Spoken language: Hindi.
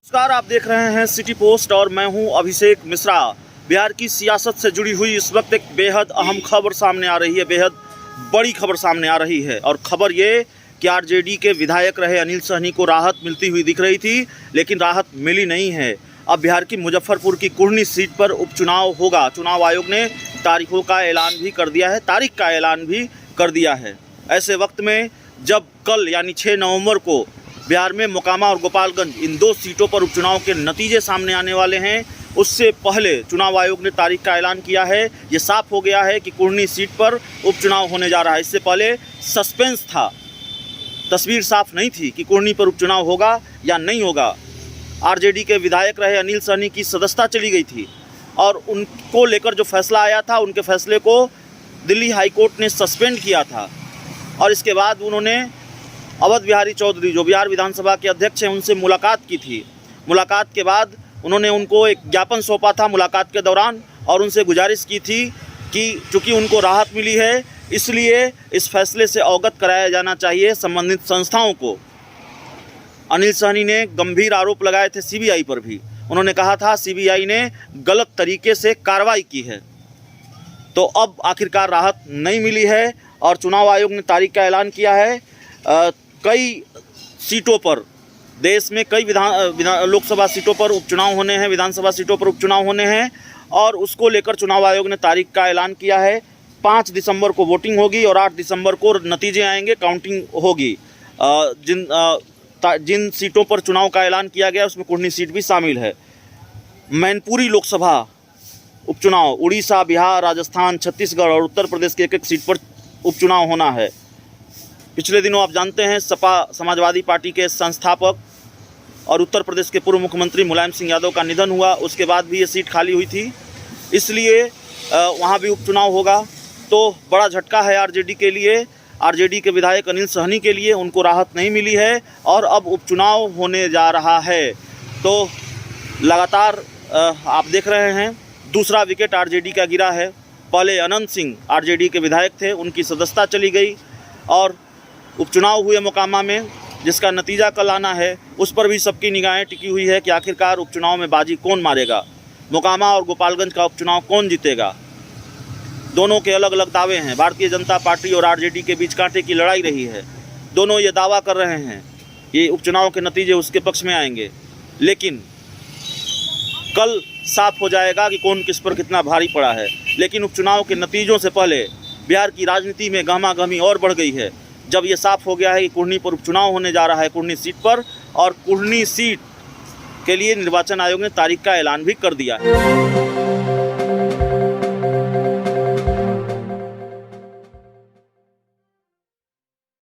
नमस्कार, आप देख रहे हैं सिटी पोस्ट और मैं हूं अभिषेक मिश्रा। बिहार की सियासत से जुड़ी हुई इस वक्त एक बेहद अहम खबर सामने आ रही है, बेहद बड़ी खबर सामने आ रही है। और खबर ये कि आरजेडी के विधायक रहे अनिल सहनी को राहत मिलती हुई दिख रही थी, लेकिन राहत मिली नहीं है। अब बिहार की मुजफ्फरपुर की कुढ़नी सीट पर उपचुनाव होगा। चुनाव आयोग ने तारीखों का ऐलान भी कर दिया है, तारीख का ऐलान भी कर दिया है। ऐसे वक्त में जब कल यानी 6 नवंबर को बिहार में मोकामा और गोपालगंज इन 2 सीटों पर उपचुनाव के नतीजे सामने आने वाले हैं, उससे पहले चुनाव आयोग ने तारीख का ऐलान किया है। ये साफ हो गया है कि कुढ़नी सीट पर उपचुनाव होने जा रहा है। इससे पहले सस्पेंस था, तस्वीर साफ नहीं थी कि कुढ़नी पर उपचुनाव होगा या नहीं होगा। आरजेडी के विधायक रहे अनिल सहनी की सदस्यता चली गई थी और उनको लेकर जो फैसला आया था, उनके फैसले को दिल्ली हाईकोर्ट ने सस्पेंड किया था। और इसके बाद उन्होंने अवध बिहारी चौधरी, जो बिहार विधानसभा के अध्यक्ष हैं, उनसे मुलाकात की थी। मुलाकात के बाद उन्होंने उनको एक ज्ञापन सौंपा था मुलाकात के दौरान, और उनसे गुजारिश की थी कि चूँकि उनको राहत मिली है, इसलिए इस फैसले से अवगत कराया जाना चाहिए संबंधित संस्थाओं को। अनिल सहनी ने गंभीर आरोप लगाए थे सीबीआई पर भी। उन्होंने कहा था सीबीआई ने गलत तरीके से कार्रवाई की है। तो अब आखिरकार राहत नहीं मिली है और चुनाव आयोग ने तारीख का ऐलान किया है। कई सीटों पर, देश में कई लोकसभा सीटों पर उपचुनाव होने हैं, विधानसभा सीटों पर उपचुनाव होने हैं, और उसको लेकर चुनाव आयोग ने तारीख का ऐलान किया है। 5 दिसंबर को वोटिंग होगी और 8 दिसंबर को नतीजे आएंगे, काउंटिंग होगी। जिन सीटों पर चुनाव का ऐलान किया गया उसमें कुढ़नी सीट भी शामिल है। मैनपुरी लोकसभा उपचुनाव, उड़ीसा, बिहार, राजस्थान, छत्तीसगढ़ और उत्तर प्रदेश की एक सीट पर उपचुनाव होना है। पिछले दिनों आप जानते हैं सपा समाजवादी पार्टी के संस्थापक और उत्तर प्रदेश के पूर्व मुख्यमंत्री मुलायम सिंह यादव का निधन हुआ, उसके बाद भी ये सीट खाली हुई थी, इसलिए वहाँ भी उपचुनाव होगा। तो बड़ा झटका है आरजेडी के लिए, आरजेडी के विधायक अनिल सहनी के लिए। उनको राहत नहीं मिली है और अब उपचुनाव होने जा रहा है। तो लगातार आप देख रहे हैं दूसरा विकेट आरजेडी का गिरा है। पहले अनंत सिंह आरजेडी के विधायक थे, उनकी सदस्यता चली गई, और उपचुनाव हुए मोकामा में, जिसका नतीजा कल आना है, उस पर भी सबकी निगाहें टिकी हुई है कि आखिरकार उपचुनाव में बाजी कौन मारेगा, मोकामा और गोपालगंज का उपचुनाव कौन जीतेगा। दोनों के अलग अलग दावे हैं। भारतीय जनता पार्टी और आरजेडी के बीच कांटे की लड़ाई रही है। दोनों ये दावा कर रहे हैं कि उपचुनाव के नतीजे उसके पक्ष में आएंगे, लेकिन कल साफ हो जाएगा कि कौन किस पर कितना भारी पड़ा है। लेकिन उपचुनाव के नतीजों से पहले बिहार की राजनीति में गहमागहमी और बढ़ गई है, जब ये साफ हो गया है कि कुढ़नी पर उपचुनाव होने जा रहा है, कुढ़नी सीट पर, और कुढ़नी सीट के लिए निर्वाचन आयोग ने तारीख का ऐलान भी कर दिया है।